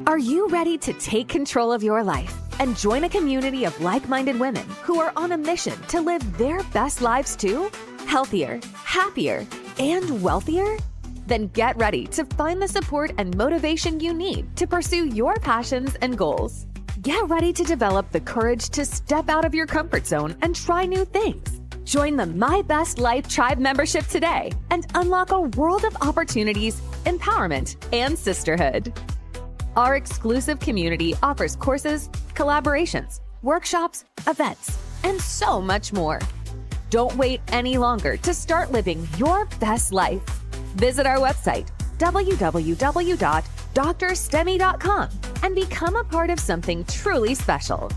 Are you ready to take control of your life and join a community of like-minded women who are on a mission to live their best lives too? Healthier, happier, and wealthier? Then get ready to find the support and motivation you need to pursue your passions and goals. Get ready to develop the courage to step out of your comfort zone and try new things. Join the My Best Life Tribe membership today and unlock a world of opportunities, empowerment, and sisterhood. Our exclusive community offers courses, collaborations, workshops, events, and so much more. Don't wait any longer to start living your best life. Visit our website, www.DrStem.com, and become a part of something truly special.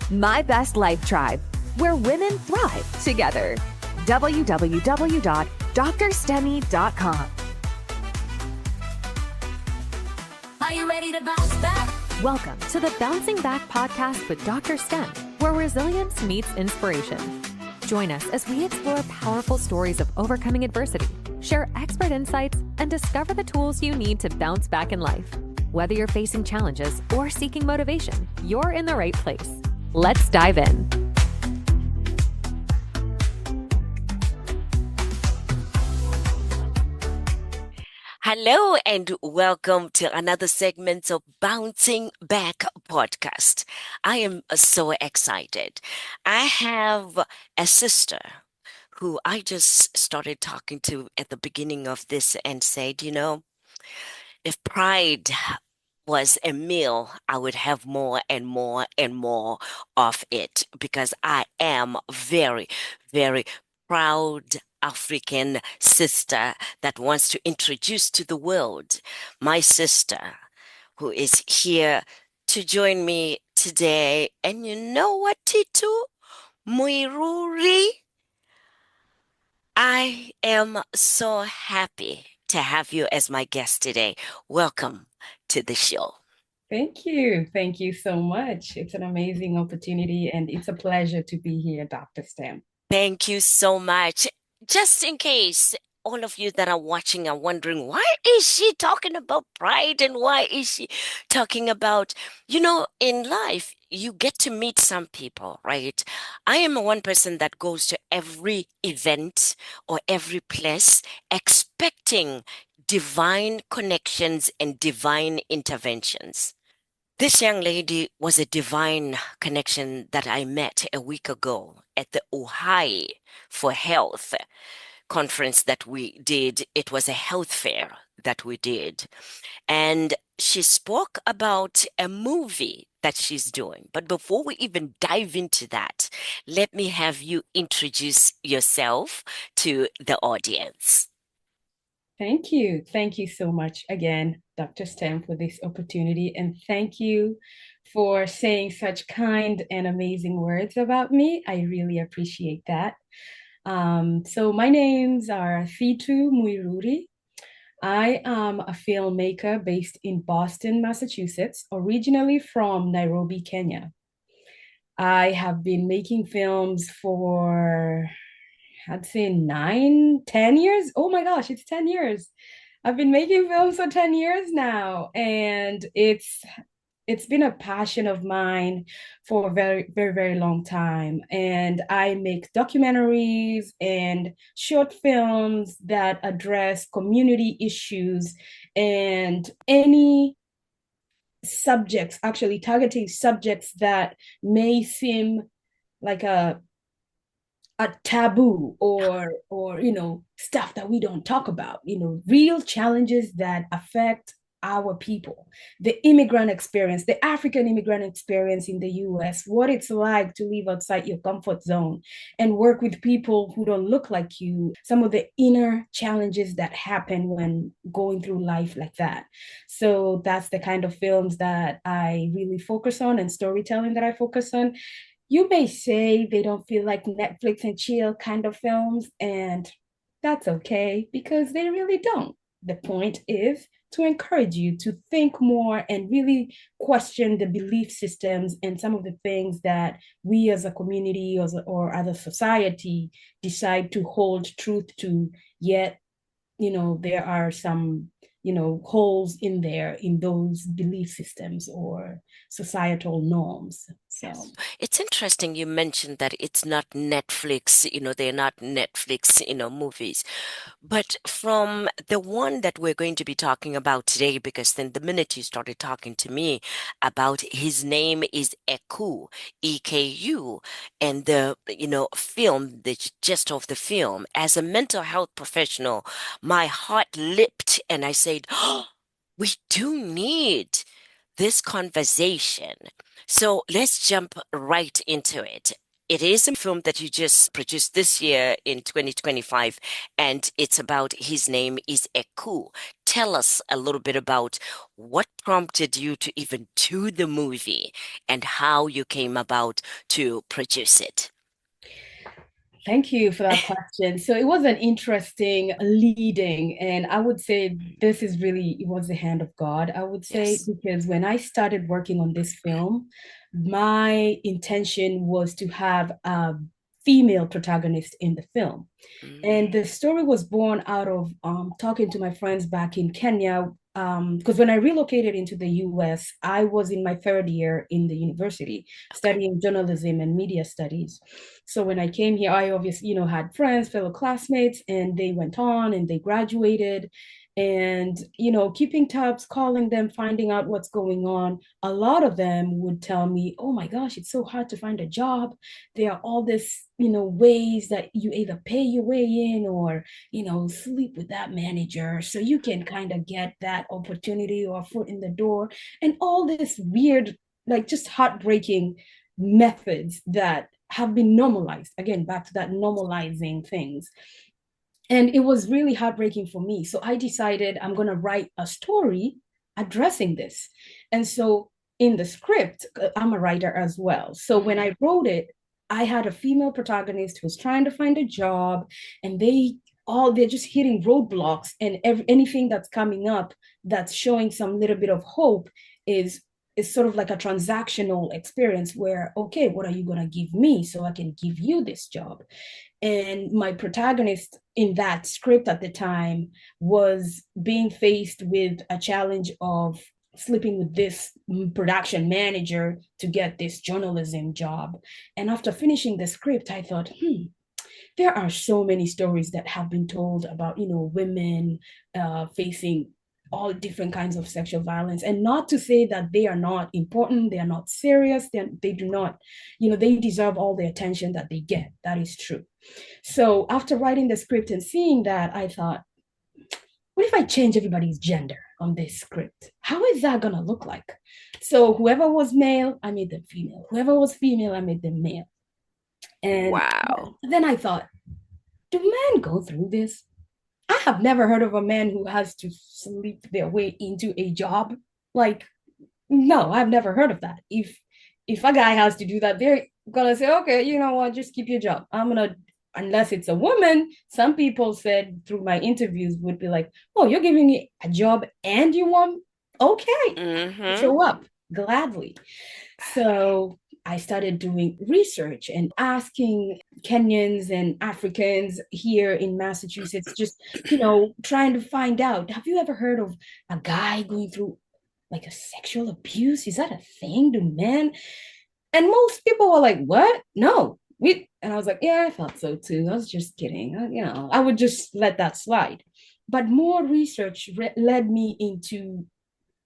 My Best Life Tribe, where women thrive together. www.DrStem.com. Are you ready to bounce back? Welcome to the Bouncing Back podcast with Dr. Stem, where resilience meets inspiration. Join us as we explore powerful stories of overcoming adversity, share expert insights, and discover the tools you need to bounce back in life. Whether you're facing challenges or seeking motivation, you're in the right place. Let's dive in. Hello and welcome to another segment of Bouncing Back podcast. I am so excited. I have a sister who I just started talking to at the beginning of this and said, if pride was a meal, I would have more and more and more of it because I am very, very proud African sister that wants to introduce to the world my sister who is here to join me today. And you know what, Thitu Muiruri? I am so happy to have you as my guest today. Welcome to the show. Thank you. Thank you so much. It's an amazing opportunity and it's a pleasure to be here, Dr. Stem. Thank you so much. Just in case all of you that are watching are wondering, why is she talking about pride and why is she talking about, in life, you get to meet some people, right? I am one person that goes to every event or every place expecting divine connections and divine interventions. This young lady was a divine connection that I met a week ago at the Ohio for Health conference that we did. It was a health fair that we did. And she spoke about a movie that she's doing. But before we even dive into that, let me have you introduce yourself to the audience. Thank you. Thank you so much again, Dr. Stem, for this opportunity. And thank you for saying such kind and amazing words about me. I really appreciate that. So my names are Thitu Muiruri. I am a filmmaker based in Boston, Massachusetts, originally from Nairobi, Kenya. I have been making films for, I'd say 10 years. Oh my gosh, it's 10 years. I've been making films for 10 years now. And it's been a passion of mine for a very, very, very long time. And I make documentaries and short films that address community issues and any subjects, actually targeting subjects that may seem like a taboo or stuff that we don't talk about, real challenges that affect our people, the immigrant experience, the African immigrant experience in the US, what it's like to live outside your comfort zone and work with people who don't look like you, some of the inner challenges that happen when going through life like that. So that's the kind of films that I really focus on and storytelling that I focus on. You may say they don't feel like Netflix and chill kind of films, and that's okay because they really don't. The point is to encourage you to think more and really question the belief systems and some of the things that we as a community or as a society decide to hold truth to, yet there are some holes in there in those belief systems or societal norms. So It's interesting you mentioned that it's not Netflix, they're not Netflix, movies. But from the one that we're going to be talking about today, because then the minute you started talking to me about His Name is Eku, EKU, and the, film, the gist of the film, as a mental health professional, my heart leapt and I said, oh, we do need this conversation. So let's jump right into it. It is a film that you just produced this year in 2025, and it's about His Name is Eku. Tell us a little bit about what prompted you to even do the movie and how you came about to produce it. thank you for that question. So it was an interesting leading, and I would say this is really, it was the hand of God, I would say, Yes. because when I started working on this film, my intention was to have a female protagonist in the film. And Mm, the story was born out of talking to my friends back in Kenya. Because when I relocated into the US, I was in my third year in the university okay. studying journalism and media studies. So when I came here, I obviously, had friends, fellow classmates, and they went on and they graduated. And, keeping tabs, calling them, finding out what's going on. A lot of them would tell me, oh my gosh, it's so hard to find a job. There are all this, ways that you either pay your way in or, sleep with that manager so you can kind of get that opportunity or foot in the door, and all this weird, like just heartbreaking methods that have been normalized. Again, back to that normalizing things. And it was really heartbreaking for me. So I decided I'm going to write a story addressing this. And so in the script, I'm a writer as well. So when I wrote it, I had a female protagonist who was trying to find a job, and they're just hitting roadblocks, and anything that's coming up that's showing some little bit of hope is sort of like a transactional experience where, okay, what are you going to give me so I can give you this job? And my protagonist in that script at the time was being faced with a challenge of sleeping with this production manager to get this journalism job. And after finishing the script, I thought, there are so many stories that have been told about, women facing all different kinds of sexual violence. And not to say that they are not important, they are not serious, they do not, they deserve all the attention that they get. That is true. So after writing the script and seeing that, I thought, what if I change everybody's gender on this script? How is that going to look like? So whoever was male, I made them female. Whoever was female, I made them male. And Wow. then I thought, do men go through this? I have never heard of a man who has to sleep their way into a job. Like, no, I've never heard of that. If a guy has to do that, they're gonna say, okay, you know what, just keep your job. I'm gonna, unless it's a woman. Some people said through my interviews would be like, oh, you're giving me a job and you want, okay, Mm-hmm. show up gladly. So I started doing research and asking Kenyans and Africans here in Massachusetts, just, trying to find out, have you ever heard of a guy going through like a sexual abuse? Is that a thing? Do men? And most people were like, what? No. And I was like, yeah, I thought so too. I was just kidding. I would just let that slide. But more research led me into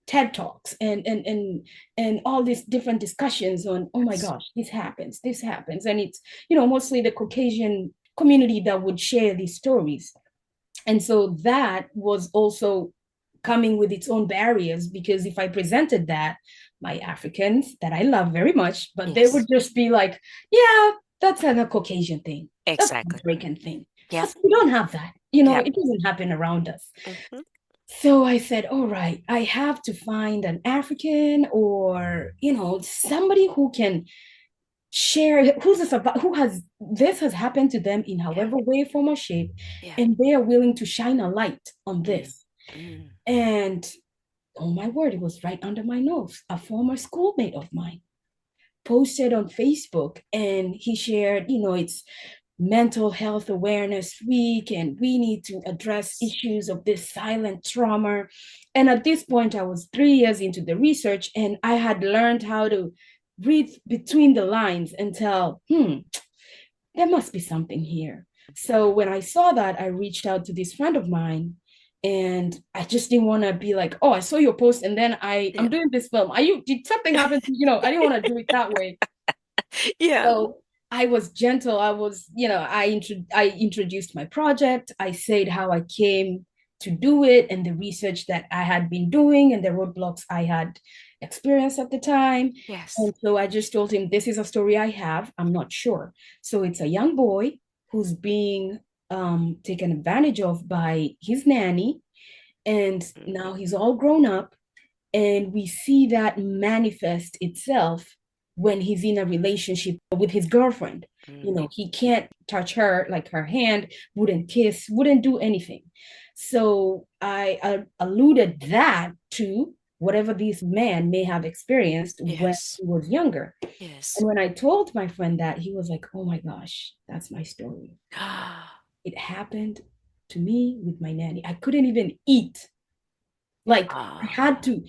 TED Talks and all these different discussions on, oh my Yes. gosh, this happens. And it's, mostly the Caucasian community that would share these stories. And so that was also coming with its own barriers, because if I presented that, my Africans that I love very much, but they would Yes. just be like, yeah, that's a Caucasian thing. That's an Exactly. African thing. Yep. Because we don't have that. Yep. It doesn't happen around us. Mm-hmm. So I said, all right, I have to find an African or, somebody who can share who has happened to them in Yeah. however way, form, or shape, Yeah. and they are willing to shine a light on Mm. this. Mm. And oh my word, it was right under my nose. A former schoolmate of mine posted on Facebook, and he shared, it's Mental Health Awareness Week, and we need to address issues of this silent trauma. And at this point, I was 3 years into the research, and I had learned how to read between the lines and tell, there must be something here. So when I saw that, I reached out to this friend of mine, and I just didn't want to be like, oh, I saw your post, and then I'm doing this film. Did something happen to I didn't want to do it that way. Yeah. So I was gentle. I was, I introduced my project. I said how I came to do it and the research that I had been doing and the roadblocks I had experienced at the time. Yes. And so I just told him, this is a story I have. I'm not sure. So it's a young boy who's being taken advantage of by his nanny. And now he's all grown up. And we see that manifest itself when he's in a relationship with his girlfriend. He can't touch her, like her hand, wouldn't kiss, wouldn't do anything. So I alluded that to whatever this man may have experienced when Yes. he was younger. Yes. And when I told my friend that, he was like, oh my gosh, that's my story. It happened to me with my nanny. I couldn't even eat. Like I had to,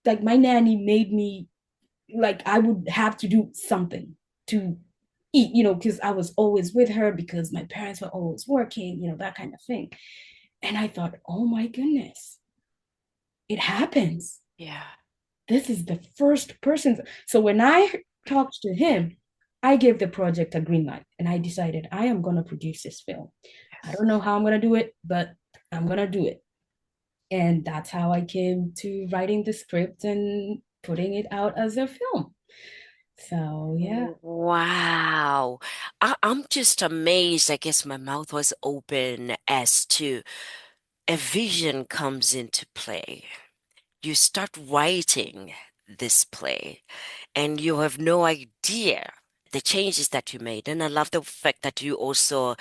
like my nanny made me, like I would have to do something to eat, because I was always with her because my parents were always working, that kind of thing. And I thought, oh my goodness, it happens. Yeah. This is the first person. So when I talked to him, I gave the project a green light and I decided I am going to produce this film. I don't know how I'm going to do it, but I'm going to do it. And that's how I came to writing the script and putting it out as a film. So, yeah. Wow. I'm just amazed. I guess my mouth was open as to a vision comes into play. You start writing this play and you have no idea the changes that you made. And I love the fact that you also,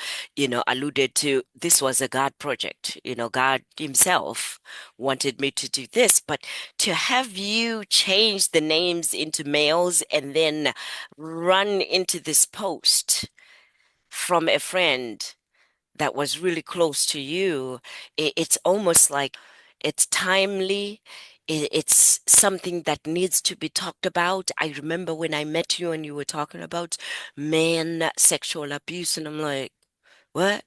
alluded to this was a God project. God Himself wanted me to do this, but to have you change the names into males and then run into this post from a friend that was really close to you, it's almost like it's timely. It's something that needs to be talked about. I remember when I met you and you were talking about men sexual abuse, and I'm like, what?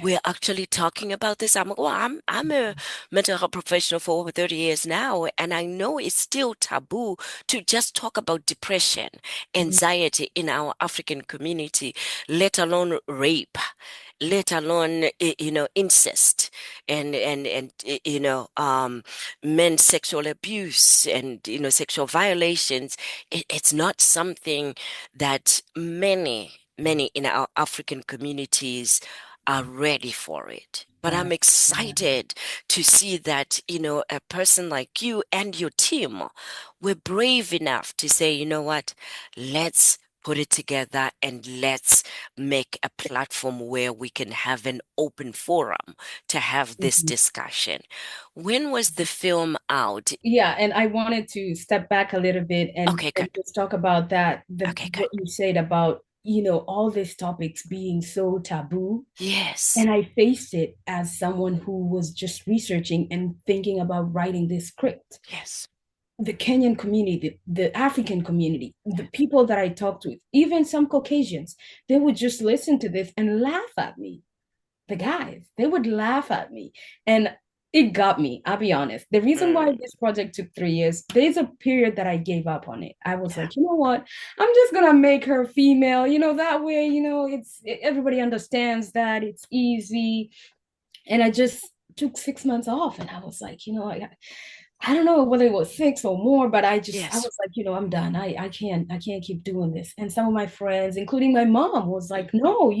We're actually talking about this. I'm a mental health professional for over 30 years now, and I know it's still taboo to just talk about depression, anxiety in our African community, let alone rape, let alone incest and men's sexual abuse and sexual violations. It's not something that many in our African communities are ready for it. But I'm excited to see that, a person like you and your team were brave enough to say, you know what, let's put it together and let's make a platform where we can have an open forum to have this discussion. When was the film out? Yeah, and I wanted to step back a little bit and Okay, good. just talk about that, Okay, good. what you said about, all these topics being so taboo. Yes. And I faced it as someone who was just researching and thinking about writing this script. Yes. The Kenyan community, the African community, the people that I talked with, even some Caucasians, they would just listen to this and laugh at me. The guys, they would laugh at me. And it got me, I'll be honest. The reason why this project took 3 years, there's a period that I gave up on it. I was like, you know what? I'm just gonna make her female, that way, everybody understands that it's easy. And I just took 6 months off and I was like, I don't know whether it was 6 or more, but I was like, I'm done. I can't keep doing this. And some of my friends, including my mom, was like, no,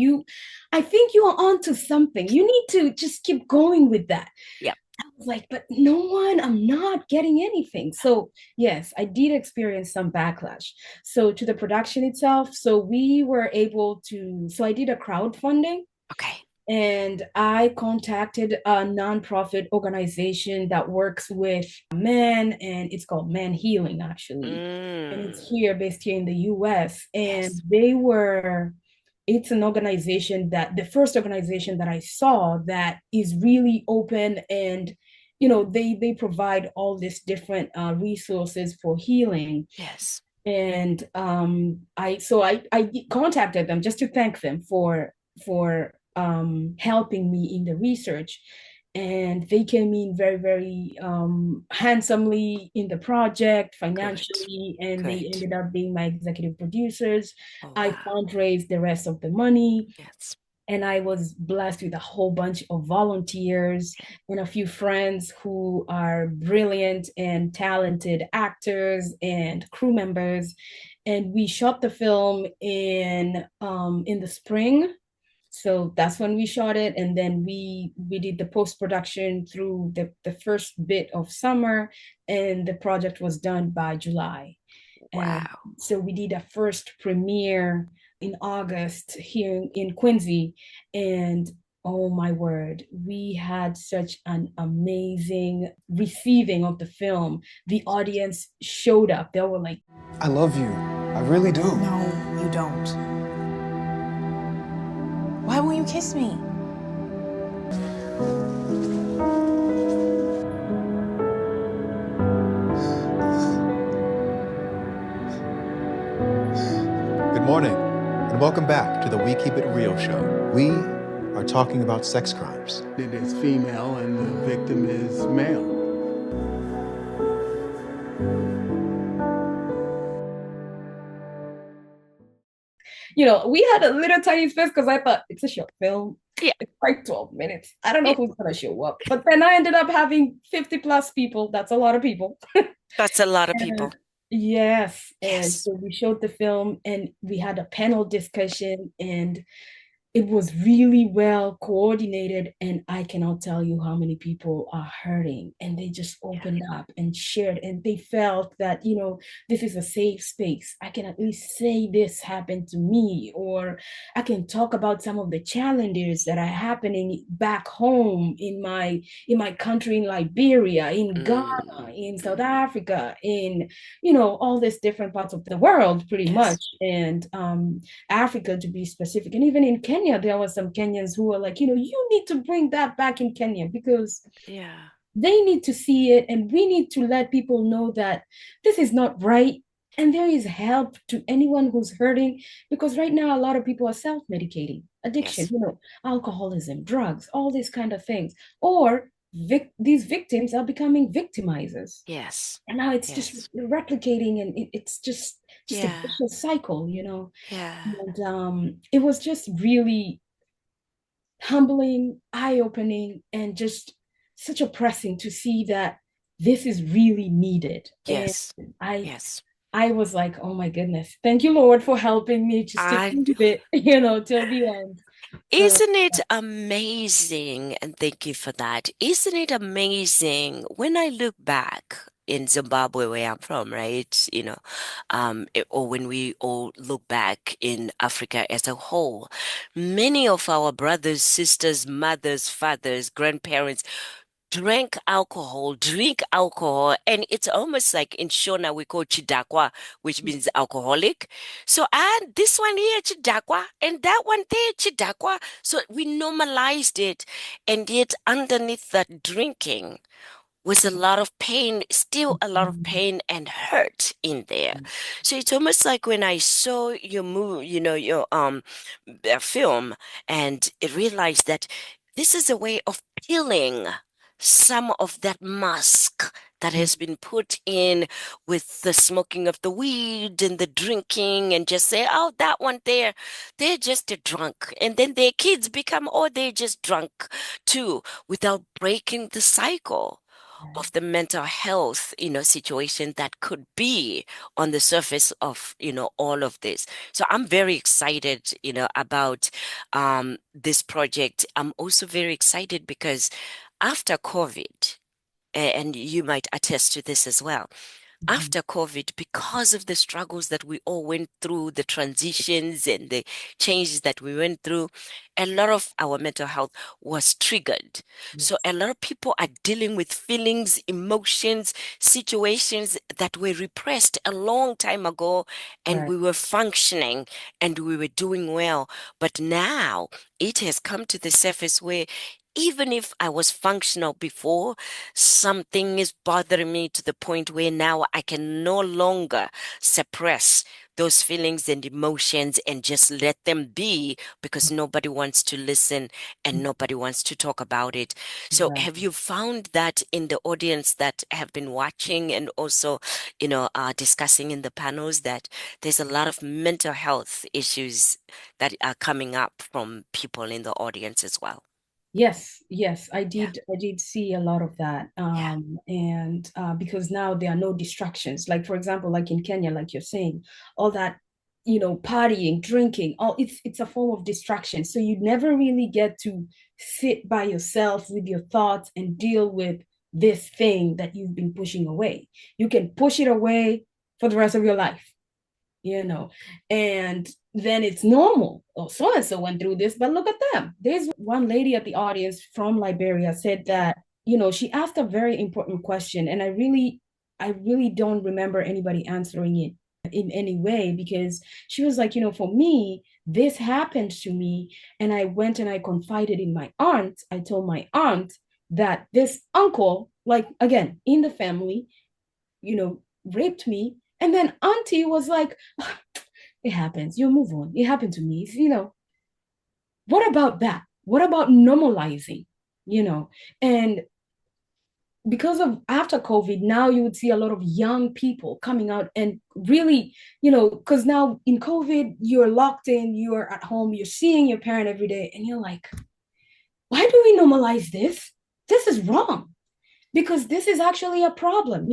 I think you are onto something. You need to just keep going with that. Yeah. I was like, but I'm not getting anything. So yes, I did experience some backlash. So to the production itself, so I did a crowdfunding. Okay. And I contacted a nonprofit organization that works with men, and it's called Men Healing, actually. And it's based here in the US. And they were it's an organization that the first organization that I saw that is really open, and they provide all these different resources for healing. Yes. And I contacted them just to thank them for helping me in the research. And they came in very, very handsomely in the project Good. financially, and they Good. ended up being my executive producers. Oh, I wow. fundraised the rest of the money, Yes. and I was blessed with a whole bunch of volunteers and a few friends who are brilliant and talented actors and crew members. And we shot the film in the spring. So that's when we shot it, and then we did the post-production through the first bit of summer, and the project was done by July. And Wow. so we did a first premiere in August here in Quincy. And oh my word, we had such an amazing receiving of the film. The audience showed up. They were like, I love you. I really do. No, you don't. Why won't you kiss me? Good morning, and welcome back to the We Keep It Real show. We are talking about sex crimes. It is female and the victim is male. we had a little tiny space because I thought it's a short film. Yeah. It's like 12 minutes. I don't know who's going to show up. But then I ended up having 50 plus people. That's a lot of people. That's a lot of people. Yes. And Yes. so we showed the film, and we had a panel discussion, and it was really well coordinated. And I cannot tell you how many people are hurting, and they just opened up and shared, and they felt that this is a safe space. I can at least say this happened to me, or I can talk about some of the challenges that are happening back home in my country, in Liberia, in Ghana, in South Africa, in all these different parts of the world, pretty Yes. much. And Africa, to be specific. And even in Kenya, there were some Kenyans who were like, you need to bring that back in Kenya, because Yeah. they need to see it, and we need to let people know that this is not right. And there is help to anyone who's hurting, because right now a lot of people are self-medicating, addiction, Yes. alcoholism, drugs, all these kind of things. Or these victims are becoming victimizers. Yes. And now it's Yes. just replicating, and it's just a Yeah. vicious cycle, Yeah. And it was just really humbling, eye-opening, and just such oppressing to see that this is really needed. Yes. And Yes. I was like, oh my goodness, thank you, Lord, for helping me just to I keep it, till the end. So Isn't it amazing? And thank you for that. Isn't it amazing when I look back in Zimbabwe, where I'm from, right? Or when we all look back in Africa as a whole, many of our brothers, sisters, mothers, fathers, grandparents drink alcohol, and it's almost like in Shona we call chidakwa, which means alcoholic. So, and this one here chidakwa, and that one there chidakwa. So we normalized it, and yet underneath that drinking was a lot of pain, still a lot of pain and hurt in there. So it's almost like when I saw your movie, your film, and I realized that this is a way of peeling some of that mask that has been put in with the smoking of the weed and the drinking, and just say, oh, that one there, they're just a drunk. And then their kids become, oh, they're just drunk too, without breaking the cycle of the mental health, situation that could be on the surface of, all of this. So I'm very excited, about this project. I'm also very excited because after COVID, and you might attest to this as well, after COVID, because of the struggles that we all went through, the transitions and the changes that we went through, a lot of our mental health was triggered. So a lot of people are dealing with feelings, emotions, situations that were repressed a long time ago, and Right. we were functioning and we were doing well. But now it has come to the surface where even if I was functional before, something is bothering me to the point where now I can no longer suppress those feelings and emotions and just let them be because nobody wants to listen and nobody wants to talk about it. So have Exactly. you found that in the audience that have been watching and also, discussing in the panels that there's a lot of mental health issues that are coming up from people in the audience as well? Yes, yes, Yeah, I did see a lot of that. yeah, And because now there are no distractions. Like for example, like in Kenya, like you're saying, all that, partying, drinking, all it's a form of distraction. So you never really get to sit by yourself with your thoughts and deal with this thing that you've been pushing away. You can push it away for the rest of your life, and then it's normal. Oh, so and so went through this, but look at them. There's one lady at the audience from Liberia said that, she asked a very important question, and I really don't remember anybody answering it in any way, because she was like, for me, this happened to me, and I went and I confided in my aunt. I told my aunt that this uncle, like again, in the family, raped me. And then auntie was like, it happens. You move on. It happened to me. What about that? What about normalizing? And because of after COVID, now you would see a lot of young people coming out and really, because now in COVID, you're locked in, you're at home, you're seeing your parent every day, and you're like, why do we normalize this? This is wrong, because this is actually a problem.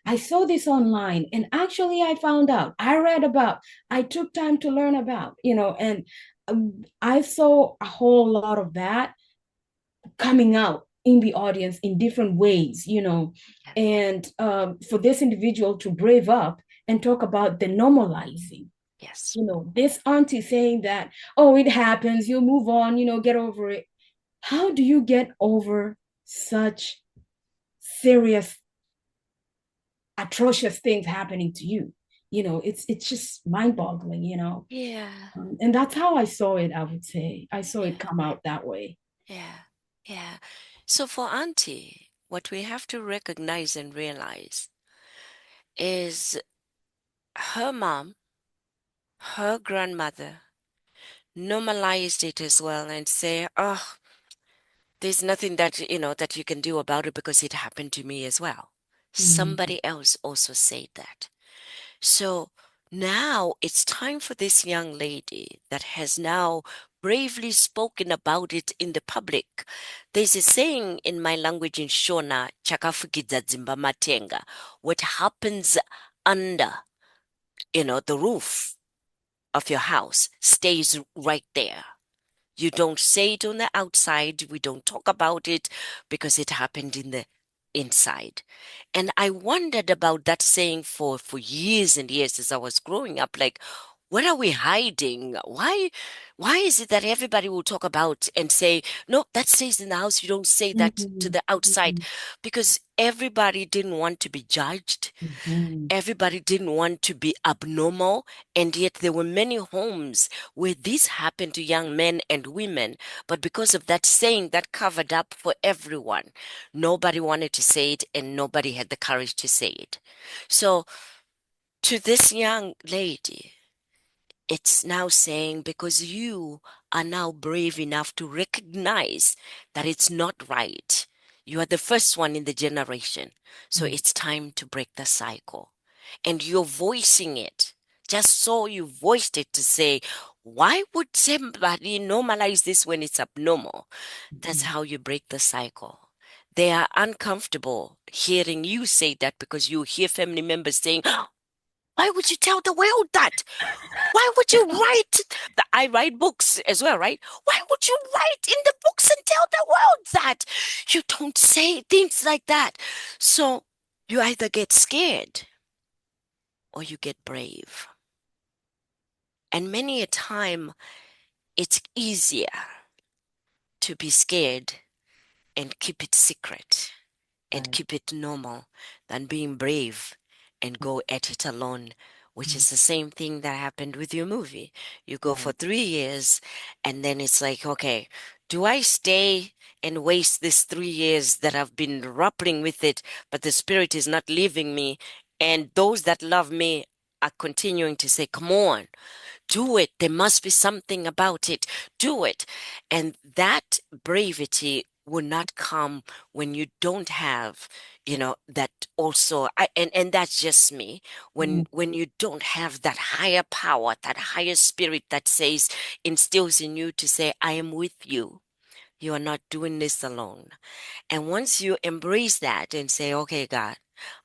I saw this online, and actually I found out, I read about, I took time to learn about, and I saw a whole lot of that coming out in the audience in different ways, and for this individual to brave up and talk about the normalizing. yes. This auntie saying that, oh, it happens, you'll move on, get over it. How do you get over such serious, atrocious things happening to you? It's just mind-boggling. Yeah, And that's how I saw it. I would say I saw it yeah, come out that way. yeah, yeah. So for Auntie, what we have to recognize and realize is her mom, her grandmother normalized it as well and say, oh, there's nothing that, that you can do about it because it happened to me as well. Mhm. Somebody else also said that. So now it's time for this young lady that has now bravely spoken about it in the public. There's a saying in my language in Shona, chakafukidza dzimba matenga, what happens under, the roof of your house stays right there. You don't say it on the outside. We don't talk about it because it happened in the inside. And I wondered about that saying for years and years as I was growing up. Like, what are we hiding? Why is it that everybody will talk about and say, no, that stays in the house. You don't say that to Mhm. the outside Mhm. because everybody didn't want to be judged. Mhm. Everybody didn't want to be abnormal, and yet there were many homes where this happened to young men and women. But because of that saying that covered up for everyone, nobody wanted to say it and nobody had the courage to say it. So, to this young lady, it's now saying because you are now brave enough to recognize that it's not right. You are the first one in the generation. So Mhm. it's time to break the cycle. And you're voicing it. Just so you voiced it to say, why would somebody normalize this when it's abnormal? That's Mhm. how you break the cycle. They are uncomfortable hearing you say that because you hear family members saying, why would you tell the world that? Why would you write? I write books as well, right? Why would you write in the books and tell the world that? You don't say things like that. So you either get scared or you get brave. And many a time, it's easier to be scared and keep it secret and keep it normal than being brave and go at it alone, which is the same thing that happened with your movie. You go for 3 years, and then it's like, okay, do I stay and waste this 3 years that I've been grappling with it, but the spirit is not leaving me, and those that love me are continuing to say, come on, do it. There must be something about it. Do it. And that bravery will not come when you don't have, that also, and that's just me. When you don't have that higher power, that higher spirit that says, instills in you to say, I am with you. You are not doing this alone. And once you embrace that and say, okay, God,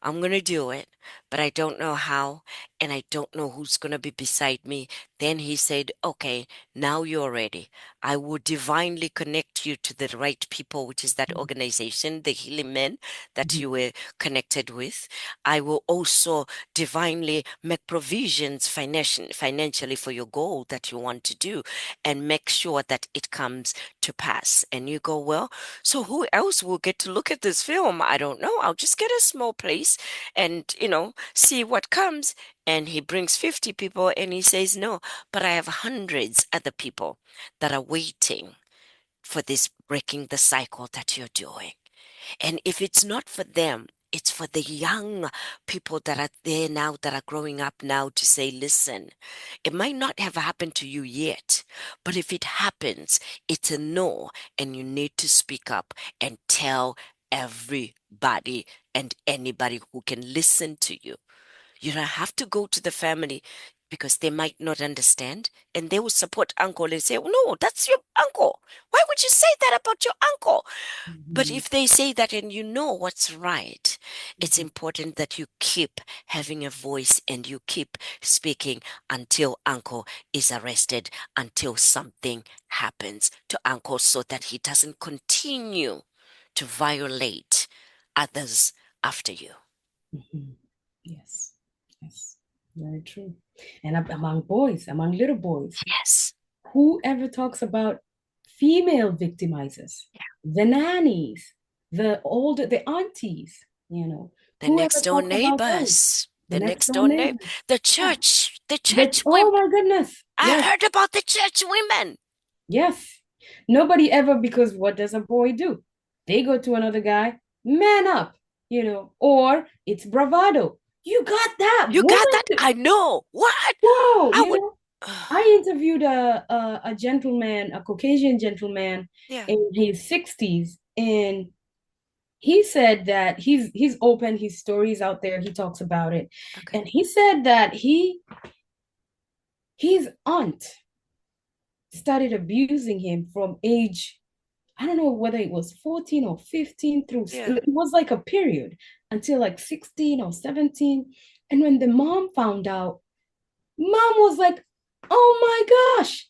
I'm going to do it, but I don't know how, and I don't know who's going to be beside me. Then he said, okay, now you're ready. I will divinely connect you to the right people, which is that organization, the Healing Men that you were connected with. I will also divinely make provisions financially for your goal that you want to do and make sure that it comes to pass. And you go, well, so who else will get to look at this film? I don't know. I'll just get a small place and, see what comes. And he brings 50 people and he says, no, but I have hundreds other people that are waiting for this breaking the cycle that you're doing. And if it's not for them, it's for the young people that are there now, that are growing up now, to say, listen, it might not have happened to you yet, but if it happens, it's a no, and you need to speak up and tell everybody and anybody who can listen to you. You don't have to go to the family because they might not understand, and they will support uncle and say, oh, no, that's your uncle. Why would you say that about your uncle? But if they say that and you know what's right, it's important that you keep having a voice and you keep speaking until uncle is arrested, until something happens to uncle, so that he doesn't continue to violate others after you. Yes, yes, very true. And among boys, among little boys, Yes. whoever talks about female victimizers, the nannies, the aunties, The whoever next door talks about those, neighbors, the the next next door door neighbor, neighbors. the Yeah. church Oh women. my goodness. I Yes, heard about the church women. yes. Nobody ever, because what does a boy do? They go to another guy, man up, or it's bravado. You got that You got that? woman. I know. What? Whoa, I would. I interviewed a gentleman, a Caucasian gentleman Yeah. in his 60s, and he said that he's open, his stories out there, he talks about it. Okay. And he said that his aunt started abusing him from age, I don't know whether it was 14 or 15 through, Yeah. it was like a period until like 16 or 17. And when the mom found out, mom was like, oh my gosh,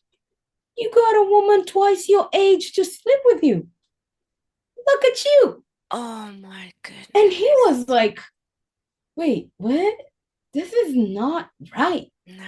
you got a woman twice your age to sleep with you. Look at you. Oh my goodness. And he was like, wait, what? This is not right. No.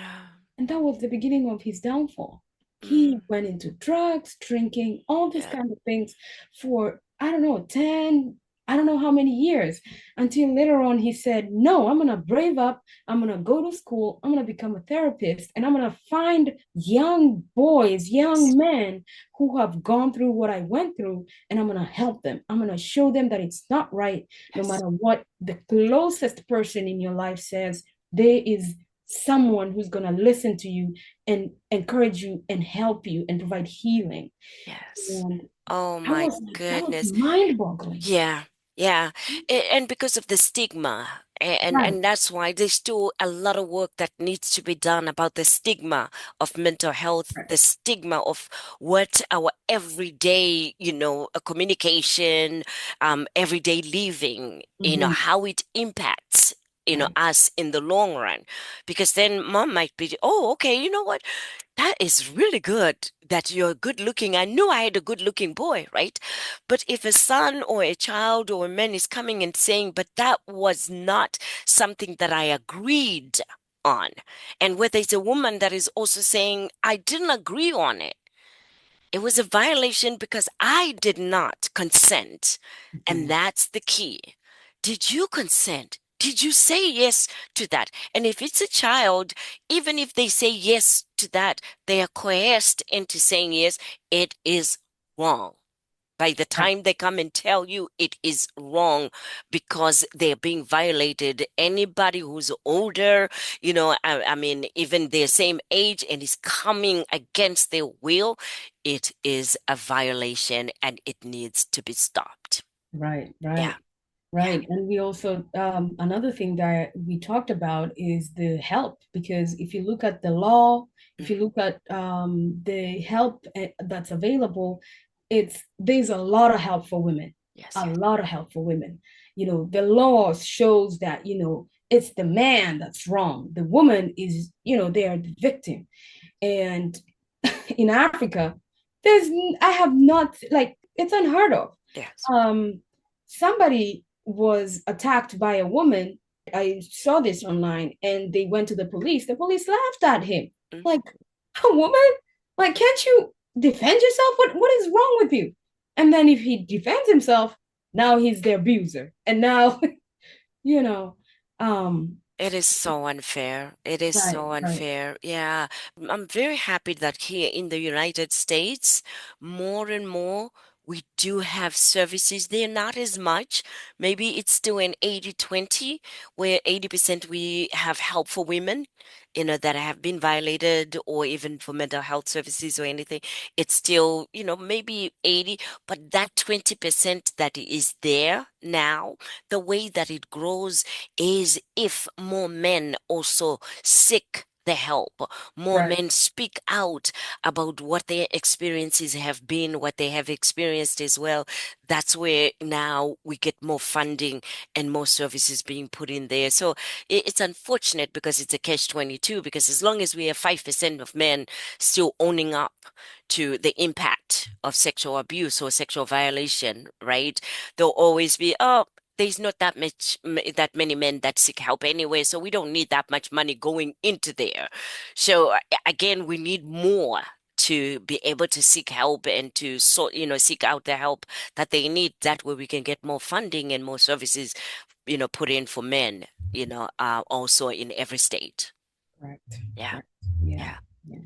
And that was the beginning of his downfall. He went into drugs, drinking, all these kind of things for, I don't know, 10, I don't know how many years, until later on he said, no, I'm going to brave up. I'm going to go to school. I'm going to become a therapist. And I'm going to find young boys, young men who have gone through what I went through. And I'm going to help them. I'm going to show them that it's not right. No matter what the closest person in your life says, there is someone who's going to listen to you and encourage you and help you and provide healing. Yes. And Oh my that was goodness. mind-boggling. Yeah. Yeah. And because of the stigma, and Right. and that's why there's still a lot of work that needs to be done about the stigma of mental health, the stigma of what our everyday, communication, everyday living, how it impacts, us in the long run. Because then mom might be, oh, okay, you know what? That is really good that you're good looking. I knew I had a good looking boy, right? But if a son or a child or a man is coming and saying, but that was not something that I agreed on. And whether it's a woman that is also saying, I didn't agree on it. It was a violation because I did not consent. And that's the key. Did you consent? Did you say yes to that? And if it's a child, even if they say yes to that, they are coerced into saying yes, it is wrong. By the Right. time they come and tell you, it is wrong because they're being violated. Anybody who's older, I mean, even their same age and is coming against their will, it is a violation and it needs to be stopped. Right, Yeah, right, yeah. right. And we also, another thing that we talked about is the help, because if you look at the law, if you look at the help that's available, there's a lot of help for women, Yes, a yes. lot of help for women. The law shows that, it's the man that's wrong. The woman is, they are the victim. And in Africa, I have not, like, it's unheard of. Yes. Somebody was attacked by a woman. I saw this online, and they went to the police. The police laughed at him. Mm. Like, a woman? Like, can't you defend yourself? What is wrong with you? And then if he defends himself, now he's the abuser. And now, you know, um, It is so unfair. It is right, so right, unfair. Yeah. I'm very happy that here in the United States, more and more, we do have services. They're not as much. Maybe it's still an 80-20, where 80% we have help for women, that have been violated, or even for mental health services or anything. It's still, maybe 80, but that 20% that is there now, the way that it grows is if more men also seek the help, more right, men speak out about what their experiences have been, what they have experienced as well. That's where now we get more funding and more services being put in there. So it's unfortunate because it's a catch-22, because as long as we have 5% of men still owning up to the impact of sexual abuse or sexual violation, right? There'll always be, oh, there's not that many men that seek help anyway, so we don't need that much money going into there. So again, we need more to be able to seek help and to seek out the help that they need. That way we can get more funding and more services, put in for men, also in every state. correct, Yeah, correct. Yeah, yeah,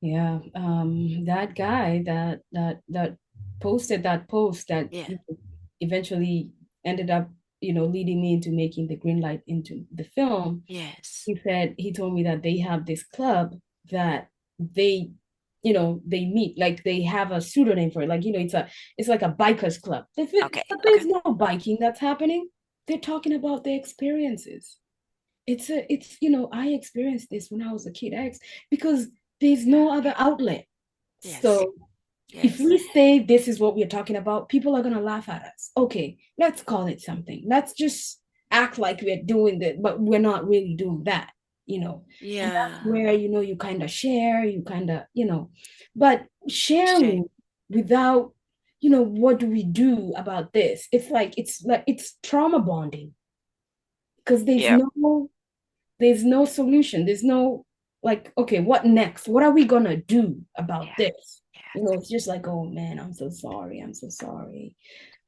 yeah. Yeah, that guy that posted that post that yeah, eventually ended up, leading me into making the green light into the film. yes. He told me that they have this club that they, they meet, like they have a pseudonym for it. Like, it's like a bikers club. Okay, But okay. there's no biking that's happening. They're talking about their experiences. I experienced this when I was a kid. Because there's Yeah, no other outlet. yes, So if yes, we say this is what we're talking about, people are gonna laugh at us. Okay, let's call it something. Let's just act like we're doing that, but we're not really doing that, And that's yeah. where, you kind of share, you kind of, but Shame. sharing without, what do we do about this? It's trauma bonding, because Yeah, there's no solution. There's no, like, okay, what next? What are we gonna do about yeah, this? yeah. It's just like, oh man, I'm so sorry. I'm so sorry.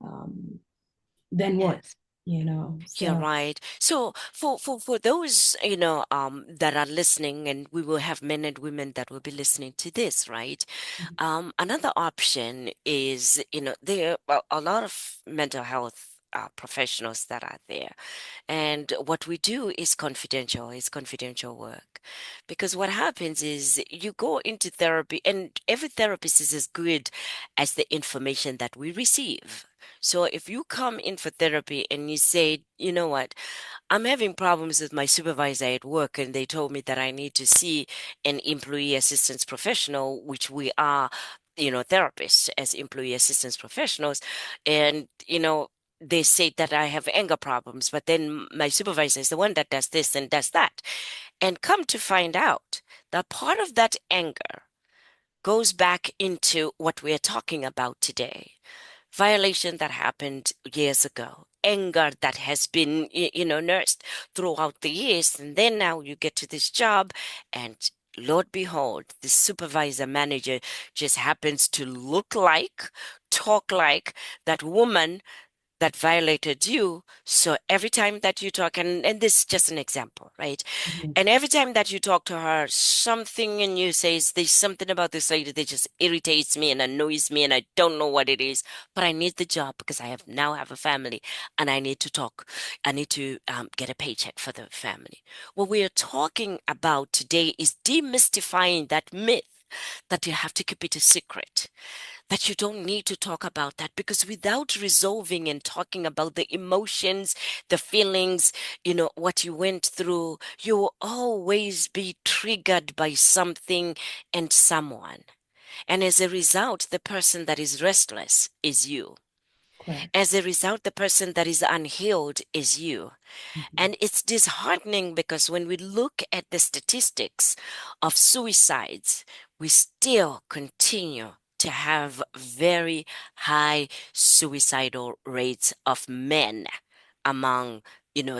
Um, then what? Yes. You're So right. So for those, that are listening, and we will have men and women that will be listening to this, right? Another option is, there are a lot of mental health professionals that are there. And what we do is confidential, it's confidential work. Because what happens is you go into therapy, and every therapist is as good as the information that we receive. So if you come in for therapy and you say, you know what, I'm having problems with my supervisor at work, and they told me that I need to see an employee assistance professional, which we are, therapists as employee assistance professionals. And, they say that I have anger problems, but then my supervisor is the one that does this and does that. And come to find out that part of that anger goes back into what we are talking about today, violation that happened years ago. anger that has been, nursed throughout the years. And then now you get to this job, and Lord behold, the supervisor manager just happens to look like, talk like that woman that violated you. So every time that you talk, and this is just an example, right? Mhm. And every time that you talk to her, something in you says, there's something about this lady that just irritates me and annoys me, and I don't know what it is, but I need the job because I have a family, and I need to talk. I need to get a paycheck for the family. What we are talking about today is demystifying that myth that you have to keep it a secret, that you don't need to talk about that, because without resolving and talking about the emotions, the feelings, what you went through, you will always be triggered by something and someone. And as a result, the person that is restless is you. Correct. As a result, the person that is unhealed is you. Mhm. And it's disheartening because when we look at the statistics of suicides, we still continue to have very high suicidal rates of men among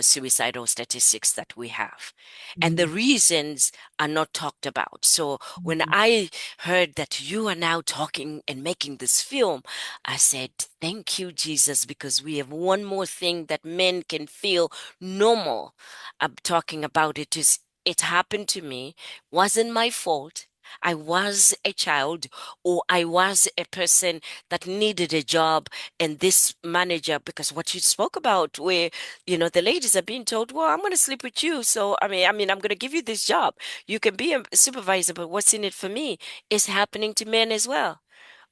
suicidal statistics that we have, and the Mhm. reasons are not talked about. So when Mhm. I heard that you are now talking and making this film, I said thank you, Jesus, because we have one more thing that men can feel normal. I'm talking about it. Is it happened to me, wasn't my fault. I was a child, or I was a person that needed a job, and this manager, because what you spoke about, where the ladies are being told, well, I'm going to sleep with you, so I'm going to give you this job. You can be a supervisor, but what's in it for me is happening to men as well.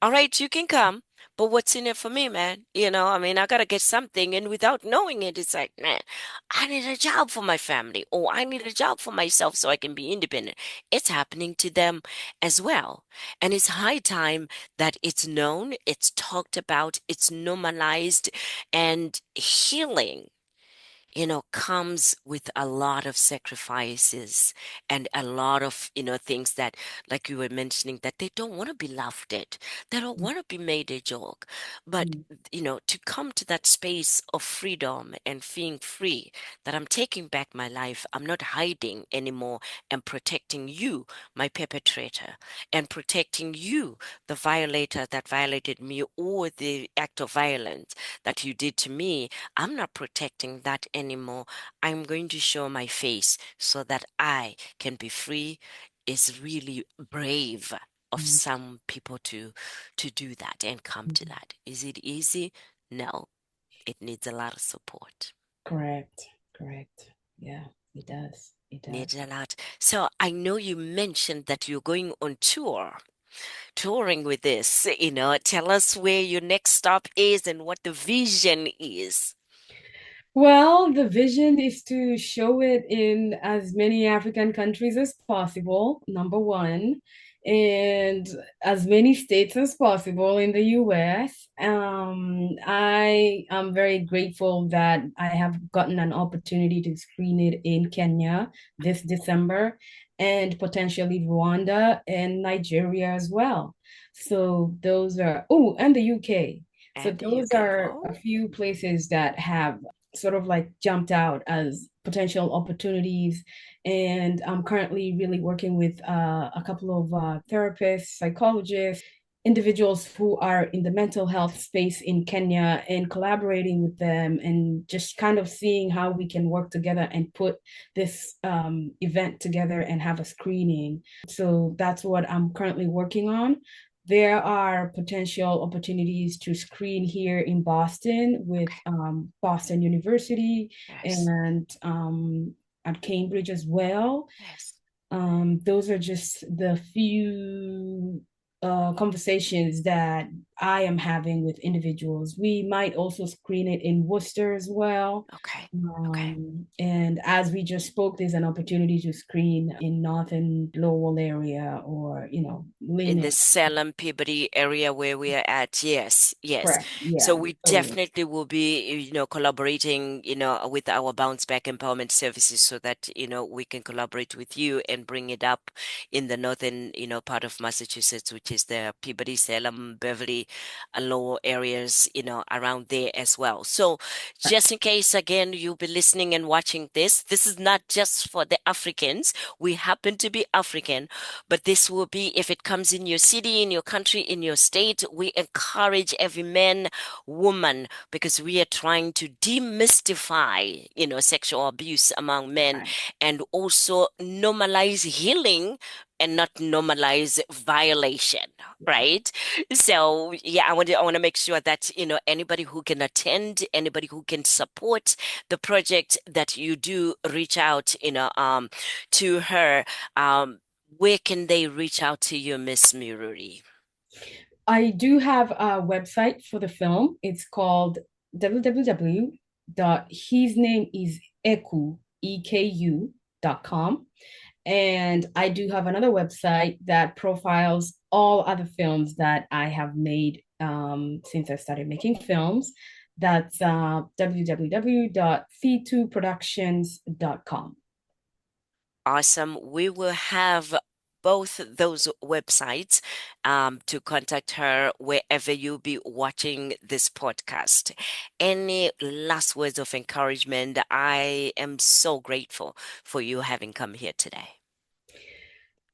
All right, you can come, but what's in it for me, man? I got to get something. And without knowing it, it's like, man, I need a job for my family, or I need a job for myself so I can be independent. It's happening to them as well. And it's high time that it's known, it's talked about, it's normalized, and healing comes with a lot of sacrifices and a lot of, things that, like you were mentioning, that they don't want to be laughed at. They don't want to be made a joke. But, Mhm. to come to that space of freedom and being free, that I'm taking back my life, I'm not hiding anymore, and protecting you, my perpetrator, and protecting you, the violator that violated me, or the act of violence that you did to me. I'm not protecting that anymore. I'm going to show my face so that I can be free. Is really brave of Mhm. some people to do that and come to Mhm. that. Is it easy? No, it needs a lot of support. Correct. Correct. Yeah, it does. It Needs does. a lot. So I know you mentioned that you're going on touring with this. Tell us where your next stop is and what the vision is. Well, the vision is to show it in as many African countries as possible, number one, and as many states as possible in the US. I am very grateful that I have gotten an opportunity to screen it in Kenya this December, and potentially Rwanda and Nigeria as well. So those are, oh, and the UK. So And the those UK. are a Oh, few places that have sort of like jumped out as potential opportunities. And I'm currently really working with a couple of therapists, psychologists, individuals who are in the mental health space in Kenya, and collaborating with them and just kind of seeing how we can work together and put this event together and have a screening. So that's what I'm currently working on. There are potential opportunities to screen here in Boston with Boston University, yes. and at Cambridge as well. Yes. Those are just the few conversations that I am having with individuals. We might also screen it in Worcester as well. Okay. Okay. And as we just spoke, there's an opportunity to screen in Northern Lowell area, or, In the Lynn. Salem Peabody area where we are at. Yes, yes. Correct. So Yeah. we So, definitely will be, collaborating, with our bounce back empowerment services so that, we can collaborate with you and bring it up in the northern, part of Massachusetts, which is the Peabody, Salem, Beverly, lower areas, around there as well. So just in case, again, you'll be listening and watching this is not just for the Africans. We happen to be African, but this will be, if it comes in your city, in your country, in your state, we encourage every man, woman, because we are trying to demystify, sexual abuse among men, and also normalize healing and not normalize violation, right? So yeah, I want to make sure that anybody who can attend, anybody who can support the project, that you do reach out, to her. Where can they reach out to you, Miss Muiruri? I do have a website for the film. It's called www.hisnameeseku, EKU.com. And I do have another website that profiles all other films that I have made since I started making films. That's www.thituproductions.com. Awesome. We will have both those websites to contact her wherever you'll be watching this podcast. Any last words of encouragement? I am so grateful for you having come here today.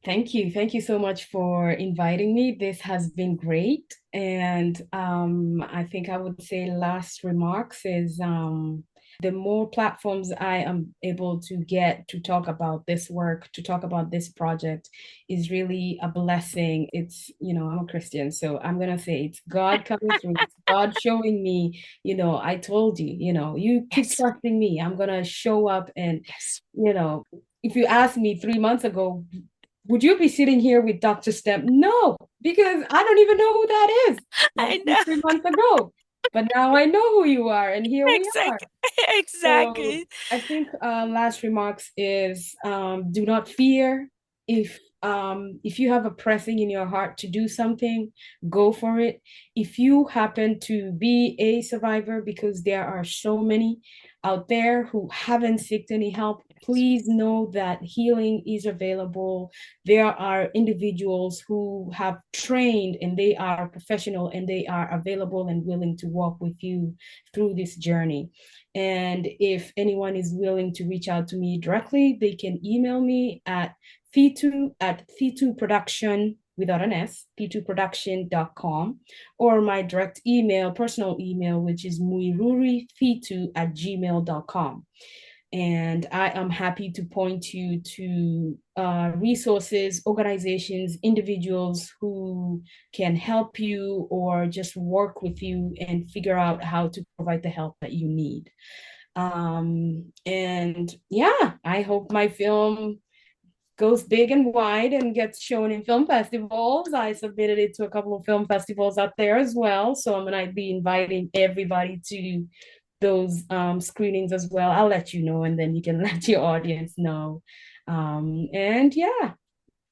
Thank you. Thank you so much for inviting me. This has been great. And I think I would say last remarks is the more platforms I am able to get to talk about this work, to talk about this project is really a blessing. It's, I'm a Christian, so I'm going to say it's God coming through. It's God showing me, I told you, you keep Yes. trusting me. I'm going to show up and, Yes. if you asked me 3 months ago, would you be sitting here with DrStem? No, because I don't even know who that is. That I was know. 3 months ago. But now I know who you are, and here we are. Exactly. So Exactly. I think last remarks is do not fear. If you have a pressing in your heart to do something, go for it. If you happen to be a survivor, because there are so many out there who haven't sought any help, please know that healing is available. There are individuals who have trained and they are professional and they are available and willing to walk with you through this journey. And if anyone is willing to reach out to me directly, they can email me at Thitu without an S, thituproduction.com, or my direct email, personal email, which is muirurithitu@gmail.com. And I am happy to point you to resources, organizations, individuals who can help you or just work with you and figure out how to provide the help that you need. And yeah, I hope my film goes big and wide and gets shown in film festivals. I submitted it to a couple of film festivals out there as well. So I'm going to be inviting everybody to those screenings as well. I'll let you know, and then you can let your audience know. And yeah,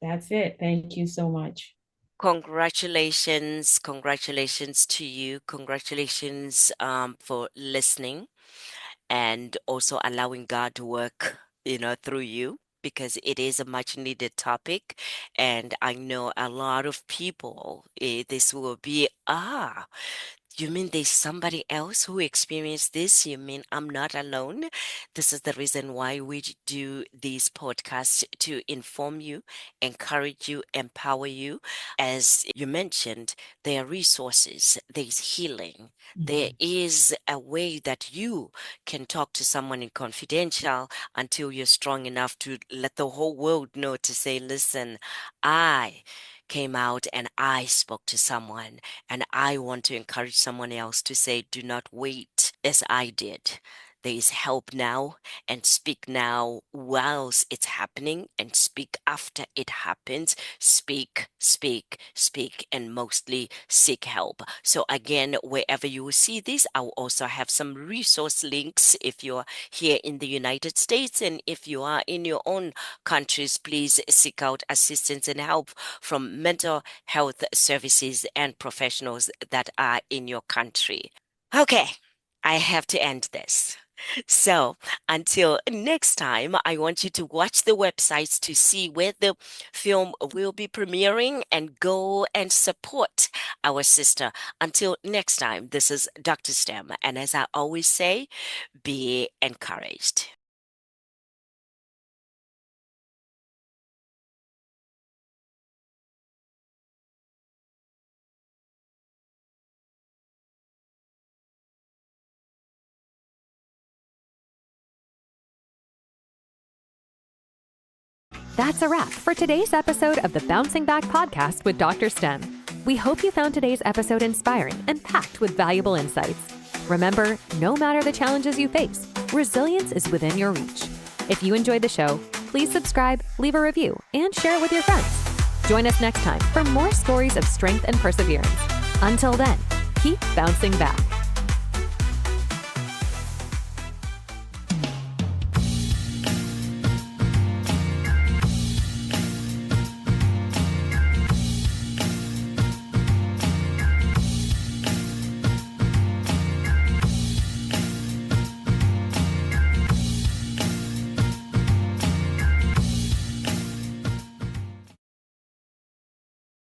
that's it. Thank you so much. Congratulations. Congratulations to you. Congratulations for listening and also allowing God to work, through you, because it is a much needed topic. And I know a lot of people, this will be, you mean there's somebody else who experienced this? You mean I'm not alone? This is the reason why we do these podcasts, to inform you, encourage you, empower you. As you mentioned, there are resources, there's healing. There is a way that you can talk to someone in confidential until you're strong enough to let the whole world know, to say, listen, I came out and I spoke to someone, and I want to encourage someone else to say, do not wait as I did. There is help now, and speak now whilst it's happening, and speak after it happens. Speak, speak, speak, and mostly seek help. So again, wherever you will see this, I will also have some resource links if you're here in the United States, and if you are in your own countries, please seek out assistance and help from mental health services and professionals that are in your country. Okay, I have to end this. So until next time, I want you to watch the websites to see where the film will be premiering and go and support our sister. Until next time, this is Dr. STEM. And as I always say, be encouraged. That's a wrap for today's episode of the Bouncing Back podcast with Dr. STEM. We hope you found today's episode inspiring and packed with valuable insights. Remember, no matter the challenges you face, resilience is within your reach. If you enjoyed the show, please subscribe, leave a review, and share it with your friends. Join us next time for more stories of strength and perseverance. Until then, keep bouncing back.